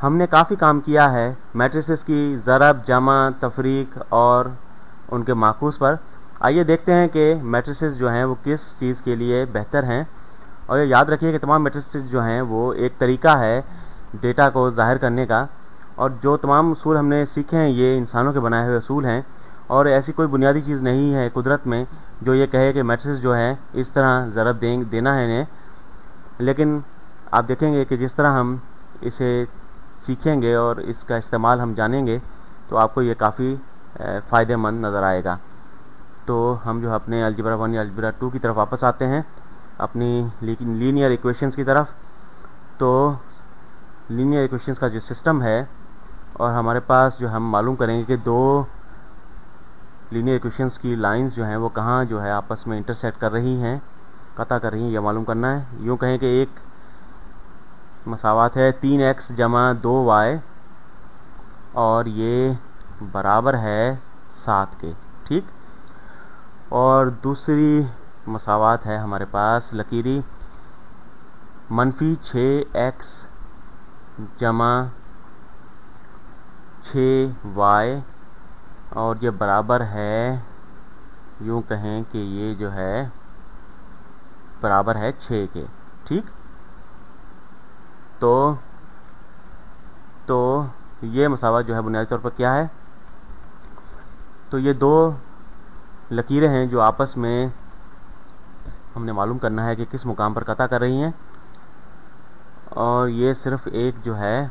हमने काफ़ी काम किया है मैट्रिसेस की ज़रब, जमा, तफरीक और उनके माकूस पर। आइए देखते हैं कि मैट्रिसेस जो हैं वो किस चीज़ के लिए बेहतर हैं। और ये याद रखिए कि तमाम मैट्रिसेस जो हैं वो एक तरीका है डेटा को ज़ाहिर करने का, और जो तमाम उसूल हमने सीखे हैं ये इंसानों के बनाए हुए उसूल हैं, और ऐसी कोई बुनियादी चीज़ नहीं है कुदरत में जो ये कहे कि मैट्रिसेस जो है इस तरह ज़रब देना है इन्हें। लेकिन आप देखेंगे कि जिस तरह हम इसे सीखेंगे और इसका इस्तेमाल हम जानेंगे तो आपको ये काफ़ी फ़ायदेमंद नज़र आएगा। तो हम जो अपने अलजेब्रा 1 या अलजेब्रा 2 की तरफ वापस आते हैं, अपनी लीनियर इक्वेशंस की तरफ। तो लीनियर इक्वेशंस का जो सिस्टम है, और हमारे पास जो हम मालूम करेंगे कि दो लीनियर इक्वेशंस की लाइंस जो हैं वो कहाँ जो है आपस में इंटरसेक्ट कर रही हैं, कता कर रही हैं, यह मालूम करना है। यूँ कहें कि एक मसावात है 3x जमा 2y और ये बराबर है 7 के, ठीक। और दूसरी मसावात है हमारे पास लकीरी -6x जमा 6y और ये बराबर है, यूँ कहें कि ये जो है बराबर है 6 के, ठीक। तो ये मसावत जो है बुनियादी तौर पर क्या है, तो ये दो लकीरें हैं जो आपस में हमने मालूम करना है कि किस मुकाम पर कता कर रही हैं। और ये सिर्फ एक जो है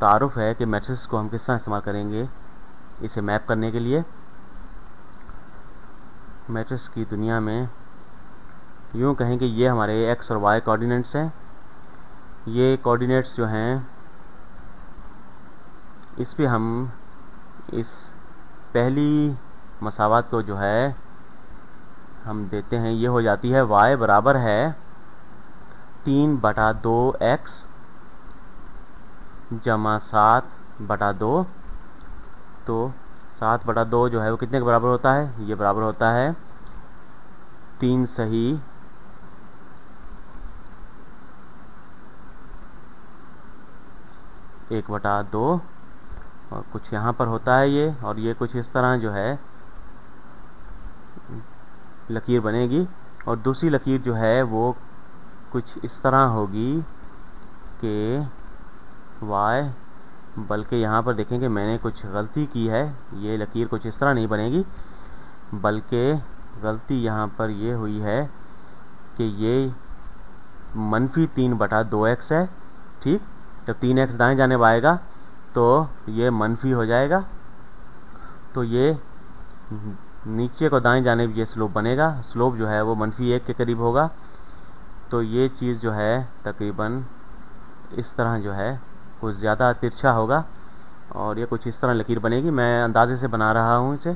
तारुफ है कि मैट्रिक्स को हम किस तरह इस्तेमाल करेंगे इसे मैप करने के लिए। मैट्रिक्स की दुनिया में यूँ कहें कि ये हमारे x और y कोऑर्डिनेट्स हैं। ये कोऑर्डिनेट्स जो हैं इस पे हम इस पहली मसावत को जो है हम देते हैं, ये हो जाती है y बराबर है 3/2x जमा 7/2। तो 7/2 जो है वो कितने के बराबर होता है, ये बराबर होता है 3 सही 1/2, और कुछ यहाँ पर होता है ये, और ये कुछ इस तरह जो है लकीर बनेगी। और दूसरी लकीर जो है वो कुछ इस तरह होगी कि y, बल्कि यहाँ पर देखेंगे मैंने कुछ गलती की है, ये लकीर कुछ इस तरह नहीं बनेगी, बल्कि गलती यहाँ पर ये हुई है कि ये -3/2x है, ठीक। जब 3x दाएं जाने आएगा तो ये मनफी हो जाएगा, तो ये नीचे को दाएं जाने ये स्लोप बनेगा, स्लोप जो है वो -1 के करीब होगा। तो ये चीज़ जो है तकरीबन इस तरह जो है कुछ ज़्यादा तिरछा होगा, और ये कुछ इस तरह लकीर बनेगी। मैं अंदाजे से बना रहा हूँ इसे।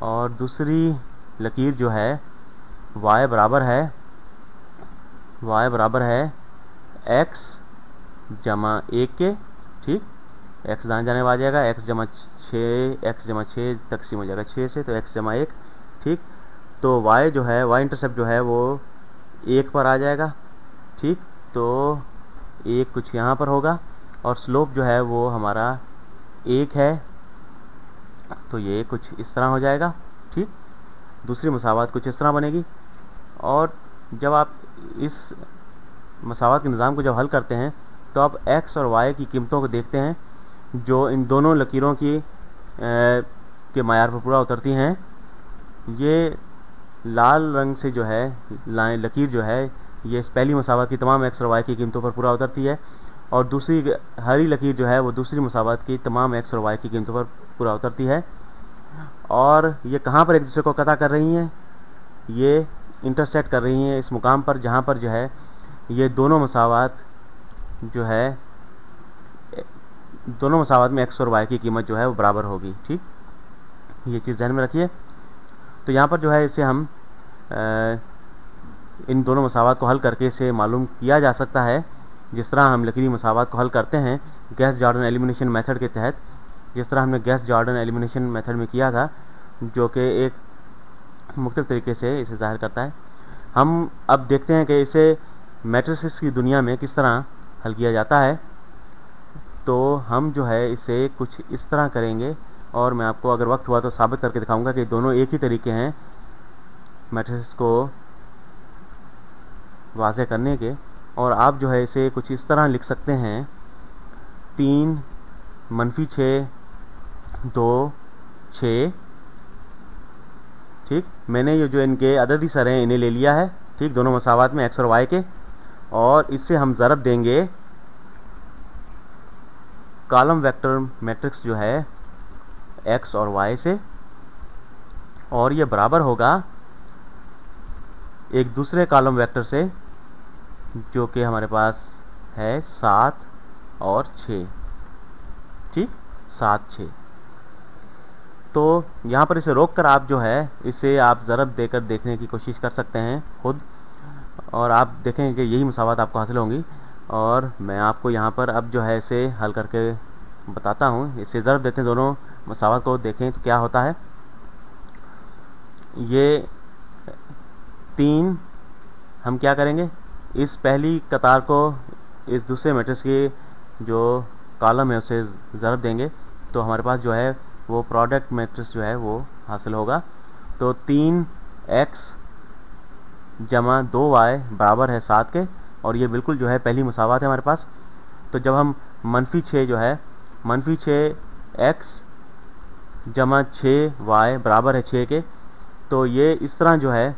और दूसरी लकीर जो है y बराबर है x जमा 1 के, ठीक। x दाएं जाने आ जाएगा, x जमा 6 तकसीम हो जाएगा 6 से, तो x जमा 1, ठीक। तो y जो है y इंटरसेप्ट जो है वो 1 पर आ जाएगा, ठीक। तो 1 कुछ यहाँ पर होगा, और स्लोप जो है वो हमारा 1 है, तो ये कुछ इस तरह हो जाएगा, ठीक। दूसरी मसावत कुछ इस तरह बनेगी। और जब आप इस मसावत के निज़ाम को जब हल करते हैं तो आप x और y की कीमतों को देखते हैं जो इन दोनों लकीरों की के मायार पर पूरा उतरती हैं। ये लाल रंग से जो है लकीर जो है ये इस पहली मसावत की तमाम x और y की कीमतों पर पूरा उतरती है, और दूसरी हरी लकीर जो है वो दूसरी मसावत की तमाम x और y की कीमतों पर पूरा उतरती है। और ये कहाँ पर एक दूसरे को कता कर रही हैं, ये इंटरसेक्ट कर रही हैं इस मुकाम पर जहाँ पर जो है ये दोनों मसावत जो है दोनों मसावत में x और y की कीमत जो है वो बराबर होगी, ठीक। ये चीज़ ध्यान में रखिए। तो यहाँ पर जो है इसे हम इन दोनों मसावत को हल करके इसे मालूम किया जा सकता है, जिस तरह हम लकीरी मसावत को हल करते हैं गैस जॉर्डन एलिमिनेशन मेथड के तहत, जिस तरह हमने गैस जॉर्डन एलिमिनेशन मेथड में किया था, जो कि एक मुख्तलिफ तरीके से इसे ज़ाहिर करता है। हम अब देखते हैं कि इसे मैट्रिसेस की दुनिया में किस तरह हल किया जाता है। तो हम जो है इसे कुछ इस तरह करेंगे, और मैं आपको अगर वक्त हुआ तो साबित करके दिखाऊंगा कि दोनों एक ही तरीके हैं मैट्रिक्स को वाज़े करने के। और आप जो है इसे कुछ इस तरह लिख सकते हैं, 3 -6 2 6। ठीक, मैंने ये जो इनके अददी सर हैं इन्हें ले लिया है, ठीक, दोनों मसावात में एक्स और वाई के, और इससे हम ज़रब देंगे कॉलम वेक्टर मैट्रिक्स जो है एक्स और वाई से, और ये बराबर होगा एक दूसरे कॉलम वेक्टर से जो कि हमारे पास है 7 और 6। ठीक, 7 6। तो यहाँ पर इसे रोक कर आप जो है इसे आप ज़रब देकर देखने की कोशिश कर सकते हैं खुद, और आप देखेंगे कि यही मसावत आपको हासिल होंगी। और मैं आपको यहाँ पर अब जो है इसे हल करके बताता हूँ। इसे ज़रब देते हैं दोनों मसावत को, देखें तो क्या होता है। ये 3 हम क्या करेंगे, इस पहली कतार को इस दूसरे मैट्रिक्स की जो कॉलम है उसे ज़रब देंगे, तो हमारे पास जो है वो प्रोडक्ट मैट्रिक्स जो है वो हासिल होगा। तो 3x जमा 2y बराबर है 7 के, और ये बिल्कुल जो है पहली मुसावात है हमारे पास। तो जब हम -6 जो है -6x जमा 6y बराबर है 6 के, तो ये इस तरह जो है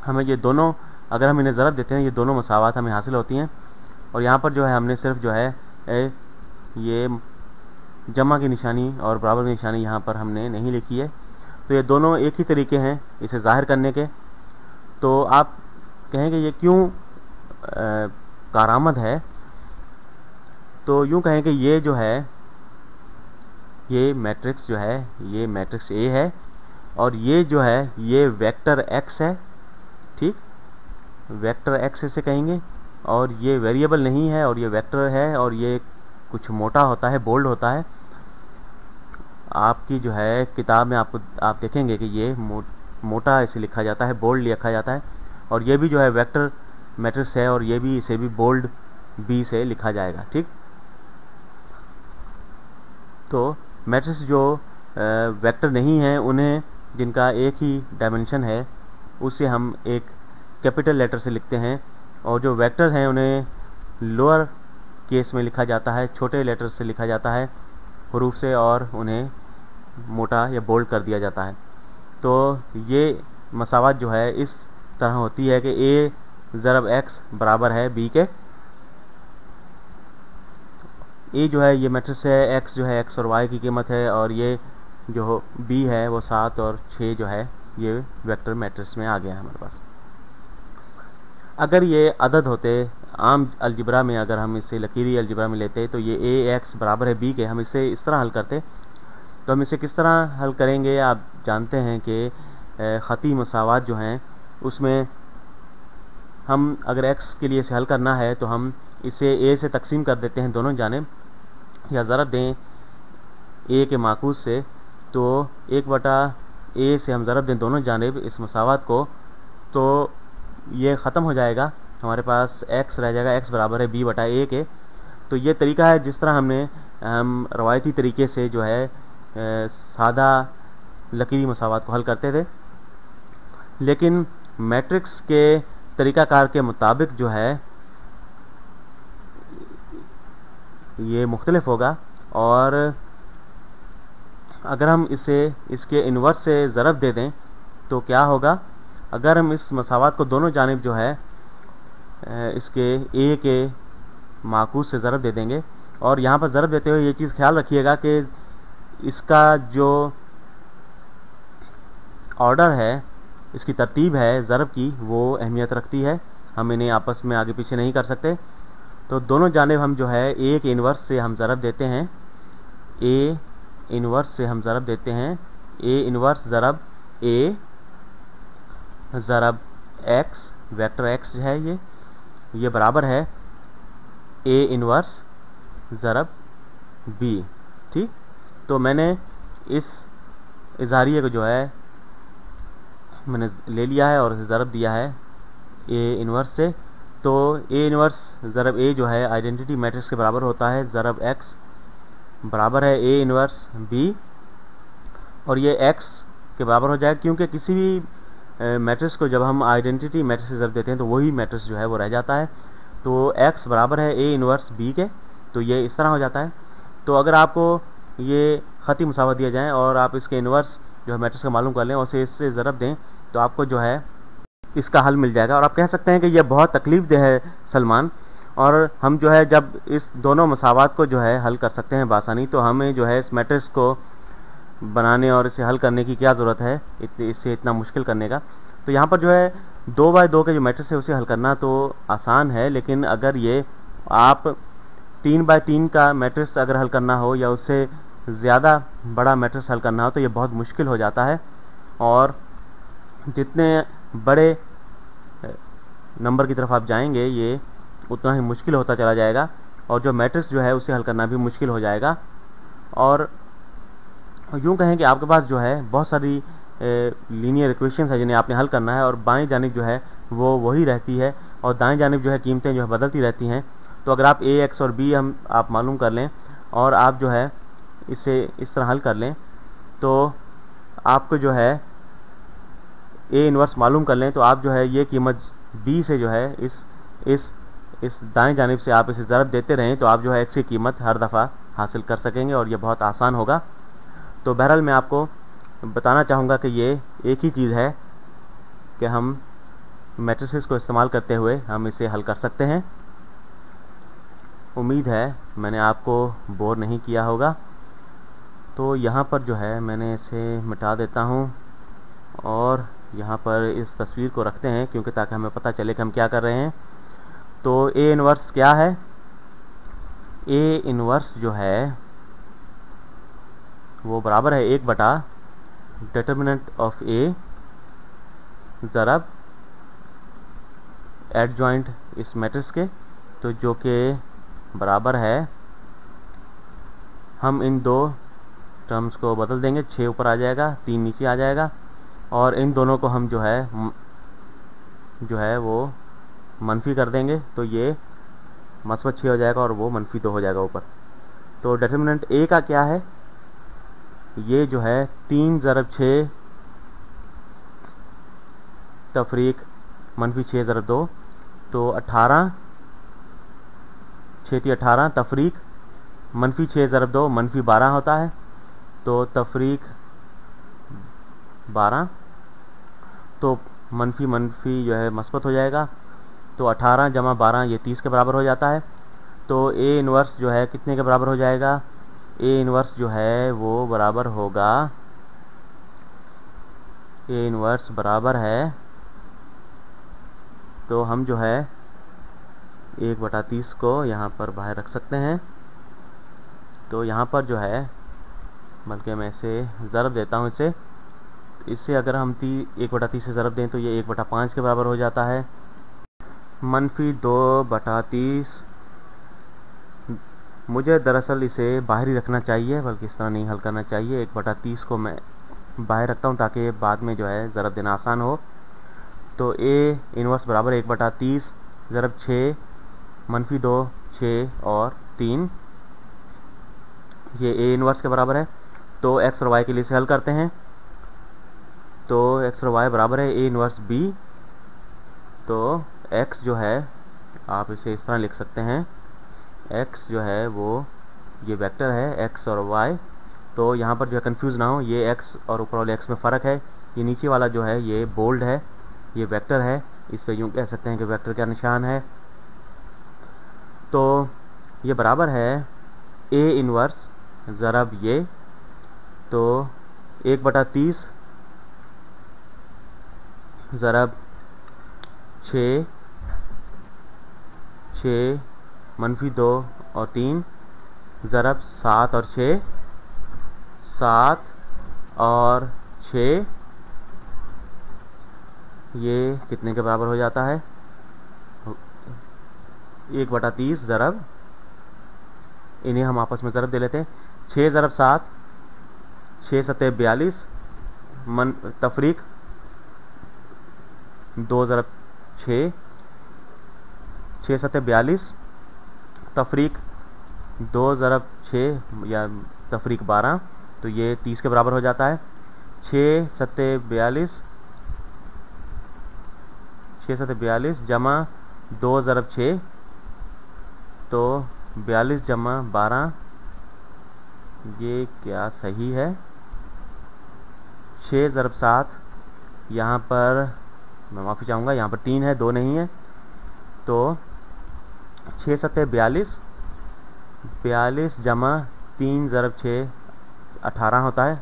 हमें ये दोनों, अगर हम इन्हें ज़रब देते हैं, ये दोनों मसावात हमें हासिल होती हैं। और यहाँ पर जो है हमने सिर्फ जो है ये जमा की निशानी और बराबर की निशानी यहाँ पर हमने नहीं लिखी है। तो ये दोनों एक ही तरीके हैं इसे ज़ाहिर करने के। तो आप कहेंगे ये क्यों कारामद है, तो यूँ कहें कि ये जो है ये मैट्रिक्स जो है ये मैट्रिक्स ए है, और ये जो है ये वेक्टर एक्स है। ठीक, वेक्टर एक्स इसे कहेंगे, और ये वेरिएबल नहीं है और ये वेक्टर है, और ये कुछ मोटा होता है, बोल्ड होता है। आपकी जो है किताब में आप देखेंगे कि ये मोटा इसे लिखा जाता है, बोल्ड लिखा जाता है। और ये भी जो है वेक्टर मैट्रिक्स है, और ये भी इसे भी बोल्ड बी से लिखा जाएगा। ठीक, तो मैट्रिक्स जो वेक्टर नहीं है उन्हें, जिनका एक ही डायमेंशन है, उसे हम एक कैपिटल लेटर से लिखते हैं, और जो वेक्टर हैं उन्हें लोअर केस में लिखा जाता है, छोटे लेटर से लिखा जाता है हरूफ से, और उन्हें मोटा या बोल्ड कर दिया जाता है। तो ये मसावत जो है इस तरह होती है कि a ज़रब x बराबर है b के। a जो है ये मैट्रिक्स है, x जो है x और y की कीमत है, और ये जो b है वो 7 और 6 जो है ये वेक्टर मैट्रिक्स में आ गया है हमारे पास। अगर ये अदद होते आम अलजिब्रा में, अगर हम इसे लकीरी अलजिब्रा में लेते तो ये ax बराबर है b के, हम इसे इस तरह हल करते। तो हम इसे किस तरह हल करेंगे, आप जानते हैं कि ख़ती मसावात जो हैं उसमें हम अगर x के लिए इसे हल करना है तो हम इसे a से तकसीम कर देते हैं दोनों जानिब, या ज़रब दें a के माकूस से, तो 1/a से हम ज़रब दें दोनों जानिब इस मसावात को, तो ये ख़त्म हो जाएगा, हमारे पास x रह जाएगा, x बराबर है b/a के। तो ये तरीका है जिस तरह हम रवायती तरीके से जो है सादा लकीरी मसावात को हल करते थे। लेकिन मैट्रिक्स के तरीक़ाकार के मुताबिक जो है ये मुख्तलिफ होगा, और अगर हम इसे इसके इन्वर्स से ज़रब दे दें तो क्या होगा। अगर हम इस मसावात को दोनों जानिब जो है इसके a के माकूस से ज़रब दे देंगे, और यहाँ पर ज़रब देते हुए ये चीज़ ख्याल रखिएगा कि इसका जो ऑर्डर है, इसकी तरतीब है ज़रब की, वो अहमियत रखती है, हम इन्हें आपस में आगे पीछे नहीं कर सकते। तो दोनों जानिब हम जो है a के इन्वर्स से हम ज़रब देते हैं, a इन्वर्स से हम ज़रब देते हैं, a इन्वर्स ज़रब a ज़रब x, वेक्टर x है ये बराबर है a इन्वर्स ज़रब b। ठीक, तो मैंने इस इज़हारिये को जो है मैंने ले लिया है और इसे ज़रब दिया है a इन्वर्स से, तो ए इनवर्स ज़रब ए जो है आइडेंटिटी मैट्रिक्स के बराबर होता है ज़रब एक्स बराबर है ए इनवर्स बी, और ये एक्स के बराबर हो जाएगा क्योंकि किसी भी मैट्रिक्स को जब हम आइडेंटिटी मैट्रिक्स से ज़रब देते हैं तो वही मैट्रिक्स जो है वो रह जाता है। तो एक्स बराबर है ए इनवर्स बी के, तो ये इस तरह हो जाता है। तो अगर आपको ये ख़ती मुसावा दिया जाए और आप इसके इनवर्स जो है मैट्रिक्स का मालूम कर लें और उसे इससे ज़रब दें तो आपको जो है इसका हल मिल जाएगा। और आप कह सकते हैं कि यह बहुत तकलीफ दे है सलमान, और हम जो है जब इस दोनों मसावात को जो है हल कर सकते हैं बासानी, तो हमें जो है इस मैट्रिक्स को बनाने और इसे हल करने की क्या ज़रूरत है इससे इतना मुश्किल करने का। तो यहाँ पर जो है 2 बाय 2 के जो मैट्रिक्स है उसे हल करना तो आसान है, लेकिन अगर ये आप 3 बाय 3 का मैट्रिक्स अगर हल करना हो या उससे ज़्यादा बड़ा मैट्रिक्स हल करना हो तो ये बहुत मुश्किल हो जाता है, और जितने बड़े नंबर की तरफ आप जाएंगे ये उतना ही मुश्किल होता चला जाएगा, और जो मैट्रिक्स जो है उसे हल करना भी मुश्किल हो जाएगा। और यूँ कहें कि आपके पास जो है बहुत सारी लीनियर इक्वेशंस है जिन्हें आपने हल करना है, और बाएं जानिब जो है वो वही रहती है और दाएं जानिब जो है कीमतें जो है बदलती रहती हैं। तो अगर आप ए एक्स और बी आप मालूम कर लें और आप जो है इसे इस तरह हल कर लें तो आपको जो है ए इनवर्स मालूम कर लें तो आप जो है ये कीमत बी से जो है इस दाएं जानिब से आप इसे ज़रब देते रहें तो आप जो है एक्स की कीमत हर दफ़ा हासिल कर सकेंगे, और ये बहुत आसान होगा। तो बहरहाल मैं आपको बताना चाहूँगा कि ये एक ही चीज़ है कि हम मैट्रिसेस को इस्तेमाल करते हुए हम इसे हल कर सकते हैं। उम्मीद है मैंने आपको बोर नहीं किया होगा। तो यहाँ पर जो है मैंने इसे मिटा देता हूँ और यहाँ पर इस तस्वीर को रखते हैं क्योंकि ताकि हमें पता चले कि हम क्या कर रहे हैं। तो ए इनवर्स क्या है? ए इनवर्स जो है वो बराबर है 1 बटा डिटर्मिनेंट ऑफ ए ज़रब एडजॉइंट इस मैट्रिक्स के, तो जो कि बराबर है, हम इन दो टर्म्स को बदल देंगे, 6 ऊपर आ जाएगा 3 नीचे आ जाएगा, और इन दोनों को हम जो है वो मनफी कर देंगे तो ये मस्बत 6 हो जाएगा और वो मनफी 2 हो जाएगा ऊपर। तो डिटर्मिनेंट ए का क्या है? ये जो है 3 ज़रब 6 तफरीक मनफी 6 ज़रब 2, तो 18 6 18 तफरीक मनफी 6 ज़रब 2 मनफी 12 होता है, तो तफरीक 12, तो मनफी मनफी जो है मस्बत हो जाएगा, तो 18 जमा 12 ये 30 के बराबर हो जाता है। तो ए इनवर्स जो है कितने के बराबर हो जाएगा? ए इनवर्स जो है वो बराबर होगा, ए इनवर्स बराबर है, तो हम जो है 1/30 को यहाँ पर बाहर रख सकते हैं। तो यहाँ पर जो है, बल्कि मैं इसे ज़रब देता हूँ, इससे अगर हम 1/30 से ज़रब दें तो ये 1/5 के बराबर हो जाता है। मनफी 2/30, मुझे दरअसल इसे बाहर ही रखना चाहिए, बल्कि इस तरह नहीं हल करना चाहिए। 1/30 को मैं बाहर रखता हूँ ताकि बाद में जो है ज़रब देना आसान हो। तो ए इनवर्स बराबर 1/30 ज़रब 6 मनफी 2 6 और 3, ये ए इनवर्स के बराबर है। तो एक्स और वाई के लिए इसे हल करते हैं, तो एक्स और वाई बराबर है ए इनवर्स बी। तो एक्स जो है आप इसे इस तरह लिख सकते हैं, एक्स जो है वो ये वेक्टर है एक्स और वाई। तो यहाँ पर जो है कंफ्यूज ना हो, ये एक्स और ऊपर वाले एक्स में फ़र्क है। ये नीचे वाला जो है ये बोल्ड है, ये वेक्टर है, इस पर यूँ कह सकते हैं कि वेक्टर का निशान है। तो ये बराबर है ए इनवर्स ज़रब ये, तो 1/30 ज़रब 6 मनफी 2 और 3 ज़रब 7 और 6 7 और 6, ये कितने के बराबर हो जाता है? 1/30 ज़रब, इन्हें हम आपस में ज़रब दे लेते हैं, 6 ज़रब 7 6 7 42 मन तफरीक 2 ज़रब 6 6 सत्ते 42, तफरीक 2 ज़रब 6 या तफरीक 12, तो ये 30 के बराबर हो जाता है। 6 सत्ते 42, 6 सत्ते 42 जमा 2 ज़रब 6, तो 42 जमा 12, ये क्या सही है। 6 ज़रब 7, यहाँ पर मैं माफ़ी चाहूँगा, यहाँ पर 3 है, 2 नहीं है, तो 6 सत्ते 42, 42 जमा 3 ज़रब 6 18 होता है।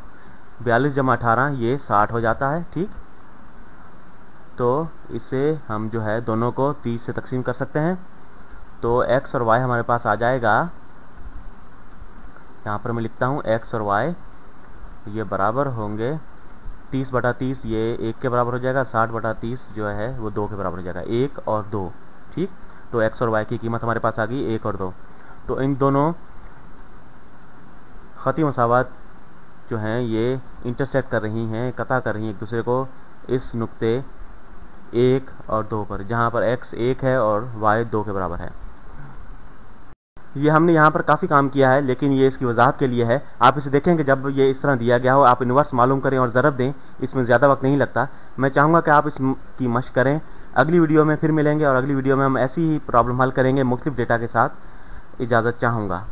42 जमा 18 ये 60 हो जाता है। ठीक, तो इसे हम जो है दोनों को 30 से तकसीम कर सकते हैं। तो x और y हमारे पास आ जाएगा, यहाँ पर मैं लिखता हूँ x और y ये बराबर होंगे 30 बटा 30, ये 1 के बराबर हो जाएगा। 60 बटा 30 जो है वो 2 के बराबर हो जाएगा, 1 और 2। ठीक, तो x और y की कीमत हमारे पास आ गई 1 और 2। तो इन दोनों ख़ती मसावत जो हैं ये इंटरसेक्ट कर रही हैं, कता कर रही हैं एक दूसरे को इस नुक्ते 1 और 2 पर, जहाँ पर x 1 है और y 2 के बराबर है। ये हमने यहाँ पर काफ़ी काम किया है, लेकिन ये इसकी वजाहत के लिए है। आप इसे देखें कि जब ये इस तरह दिया गया हो, आप इन्वर्स मालूम करें और ज़रब दें, इसमें ज़्यादा वक्त नहीं लगता। मैं चाहूँगा कि आप इसकी मशक करें। अगली वीडियो में फिर मिलेंगे और अगली वीडियो में हम ऐसी ही प्रॉब्लम हल करेंगे मुख्तलिफ डेटा के साथ। इजाज़त चाहूँगा।